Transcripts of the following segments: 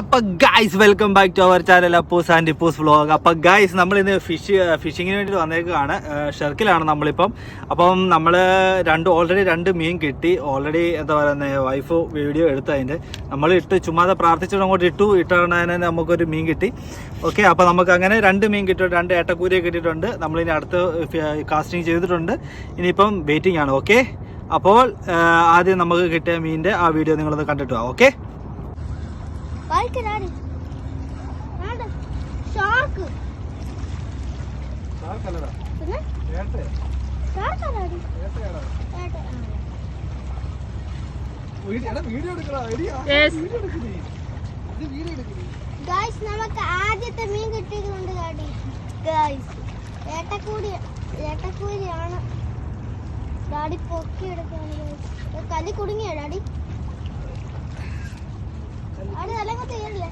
അപ്പോൾ guys welcome back to our channel Appoos and Ippoos vlog. അപ്പോൾ guys നമ്മളിന്ന് ഫിഷിങ്ങിന് വേണ്ടി വന്നേക്കാണ്. ഷെർക്കിലാണ് നമ്മളിപ്പം. അപ്പം നമ്മൾ ഓൾറെഡി രണ്ട് മീൻ കിട്ടി. ഓൾറെഡി എന്താ പറയുന്നത്, വൈഫ് വീഡിയോ എടുത്തതിൻ്റെ നമ്മൾ ചുമ്മാതെ പ്രാർത്ഥിച്ചിട്ട് അങ്ങോട്ട് ഇട്ടാണ് നമുക്കൊരു മീൻ കിട്ടി. ഓക്കെ, അപ്പോൾ നമുക്ക് അങ്ങനെ രണ്ട് മീൻ കിട്ടിയിട്ടുണ്ട്, രണ്ട് ഏട്ടക്കൂരിയെ കിട്ടിയിട്ടുണ്ട്. നമ്മളിനി അടുത്ത് കാസ്റ്റിംഗ് ചെയ്തിട്ടുണ്ട്. ഇനിയിപ്പം വെയിറ്റിംഗ് ആണ്. ഓക്കെ, അപ്പോൾ ആദ്യം നമുക്ക് കിട്ടിയ മീനിൻ്റെ ആ വീഡിയോ നിങ്ങളൊന്ന് കണ്ടിട്ട് പോവാം. ഓക്കെ, നമുക്ക് ആദ്യത്തെ മീൻ കിട്ടിയിട്ടുണ്ട്. ഏട്ടക്കൂരിയാണ്. ഡാഡി പൊക്കിയെടുക്കാണ്. കല്ലി കുടുങ്ങിയ ഡാഡി തലങ്ങത്തില്ലേ.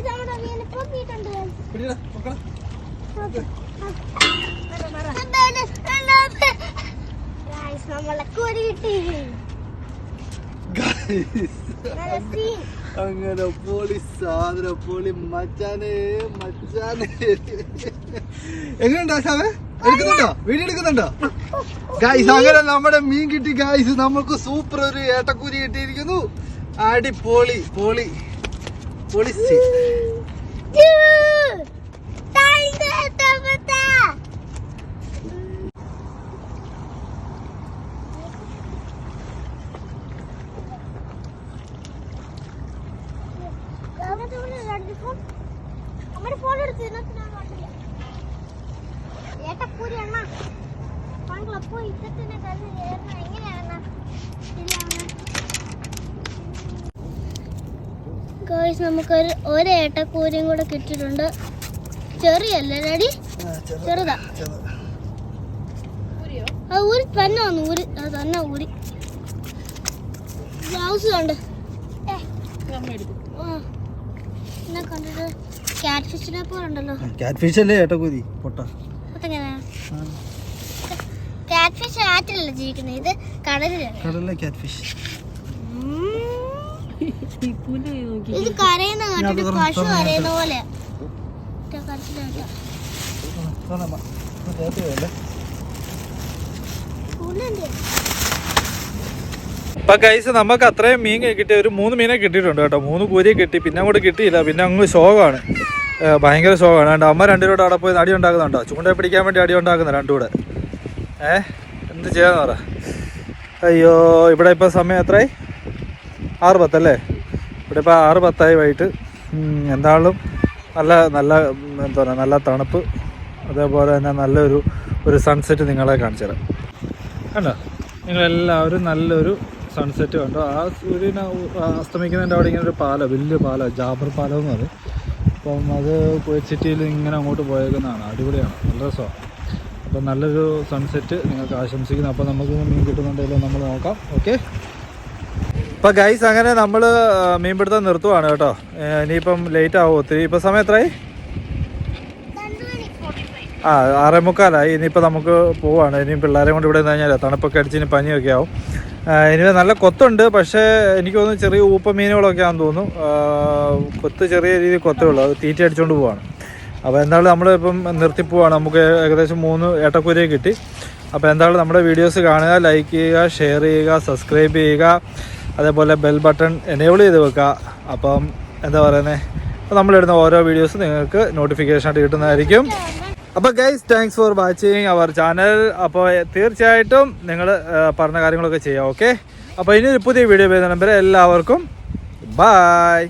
നമ്മുടെ മീൻ പൊക്കിയിട്ടുണ്ട്. നമ്മളെ കൂരി കിട്ടി. അങ്ങനെ പൊളി സാധനം, പൊളി മച്ചാനെ. എങ്ങനെയുണ്ടോ സാമേ? എടുക്കുന്നുണ്ടോ? വീഡിയോ എടുക്കുന്നുണ്ടോ? ഗായ്സ്, അങ്ങനെ നമ്മുടെ മീൻ കിട്ടി ഗായ്സ്. നമുക്ക് സൂപ്പർ ഒരു ഏട്ടക്കൂരി കിട്ടിയിരിക്കുന്നു. അടിപൊളി പൊളി പൊളി. ഏട്ടക്കൂരി അണ്ണ പങ്കളപ്പോ ഇത്തന്നെ എങ്ങനെയാണ് ഗോയ്സ്, നമുക്കൊരു ഏട്ടക്കൂരിയും കൂടെ കിട്ടിയിട്ടുണ്ട്. ചെറിയല്ലേ ഡാഡി? ചെറുതാ. ഊരി തന്നെ വന്നു. തന്നെ ഊരി. ഗ്ലൗസ് കണ്ട് എന്നെ കണ്ടിട്ട് ക്യാറ്റ് ഫിഷിനെ പോലെ ഉണ്ടല്ലോ. ക്യാറ്റ് ഫിഷ് അല്ലേ ഏട്ടക്കൂരി? പൊട്ട ക്യാറ്റ് ഫിഷ് ആറ്റിലല്ല ജീവിക്കുന്നത്, ഇത് കടലിലെ ക്യാറ്റ് ഫിഷ്. ഇത് കരയുന്ന കണ്ടിട്ട് പശു കരയുന്ന പോലെ. അപ്പൊ ഗൈസ്, നമുക്ക് അത്രയും മീൻ കിട്ടി. ഒരു 3 മീനെ കിട്ടിയിട്ടുണ്ട് കേട്ടോ. 3 കൂരിയെ കിട്ടി. പിന്നെ അങ്ങോട്ട് കിട്ടിയില്ല. പിന്നെ അങ്ങ് ശോകമാണ്, ഭയങ്കര ശോകമാണ്. അമ്മ രണ്ടുപേരോട് അവിടെ പോയി അടി ഉണ്ടാക്കുന്നുണ്ടോ? ചൂണ്ടയെ പിടിക്കാൻ വേണ്ടി അടി ഉണ്ടാക്കുന്ന രണ്ടുകൂടെ. എന്ത് ചെയ്യാന്ന് പറ. അയ്യോ, ഇവിടെ ഇപ്പം സമയം എത്രയായി? 6:10 അല്ലേ? ഇവിടെ ഇപ്പോൾ 6:10 വൈകിട്ട്. എന്തായാലും നല്ല എന്താ പറയുക, നല്ല തണുപ്പ്, അതേപോലെ തന്നെ നല്ലൊരു സൺസെറ്റ് നിങ്ങളെ കാണിച്ചു തരാം. കണ്ടോ നിങ്ങളെല്ലാവരും? നല്ലൊരു സൺസെറ്റ് കണ്ടോ. ആ സൂര്യൻ അസ്തമിക്കുന്നതിൻ്റെ അവിടെ ഇങ്ങനെ ഒരു പാലം, വലിയ പാലം, ജാബർ പാലം എന്ന് പറയും. അപ്പം അത് കുവൈറ്റ് സിറ്റിയിൽ ഇങ്ങനെ അങ്ങോട്ട് പോയേക്കുന്നതാണ്. അടിപൊളിയാണ്, നല്ല രസമാണ്. അപ്പം നല്ലൊരു സൺസെറ്റ് നിങ്ങൾക്ക് ആശംസിക്കുന്നു. അപ്പോൾ നമുക്ക് മീൻ കിട്ടുന്നുണ്ടല്ലോ, നമ്മൾ നോക്കാം. ഓക്കെ, ഇപ്പം ഗൈസ്, അങ്ങനെ നമ്മൾ മീൻപിടുത്തം നിർത്തുവാണ് കേട്ടോ. ഇനിയിപ്പം ലേറ്റ് ആവും ഒത്തിരി. ഇപ്പം സമയം എത്രയായി? 6:45. ഇനിയിപ്പോൾ നമുക്ക് പോവാണ്. ഇനിയും പിള്ളേരെ കൊണ്ട് ഇവിടെ നിന്ന് കഴിഞ്ഞാൽ തണുപ്പൊക്കെ അടിച്ച് ഇനി പനിയൊക്കെ ആവും. ഇനി നല്ല കൊത്തുണ്ട്, പക്ഷേ എനിക്ക് തോന്നുന്നു ചെറിയ ഊപ്പ മീനുകളൊക്കെ ആണെന്ന് തോന്നുന്നു. കൊത്ത് ചെറിയ രീതിയിൽ കൊത്തേ ഉള്ളൂ. അത് തീറ്റ അടിച്ചുകൊണ്ട് പോവാണ്. അപ്പോൾ എന്തായാലും നമ്മളിപ്പം നിർത്തിപ്പോവാണ്. നമുക്ക് ഏകദേശം 3 ഏട്ടക്കൂരിയെ കിട്ടി. അപ്പോൾ എന്തായാലും നമ്മുടെ വീഡിയോസ് കാണുക, ലൈക്ക് ചെയ്യുക, ഷെയർ ചെയ്യുക, സബ്സ്ക്രൈബ് ചെയ്യുക, അതേപോലെ ബെൽ ബട്ടൺ എനേബിൾ ചെയ്ത് വെക്കുക. അപ്പം എന്താ പറയുന്നത്, അപ്പോൾ നമ്മളിടുന്ന ഓരോ വീഡിയോസും നിങ്ങൾക്ക് നോട്ടിഫിക്കേഷനായിട്ട് കിട്ടുന്നതായിരിക്കും. അപ്പോൾ guys, thanks for watching our channel. അപ്പോൾ തീർച്ചയായിട്ടും നിങ്ങൾ പറഞ്ഞ കാര്യങ്ങളൊക്കെ ചെയ്യാം. ഓക്കെ, അപ്പോൾ ഇനി ഒരു പുതിയ വീഡിയോ വരുന്ന നമ്പർ എല്ലാവർക്കും ബൈ.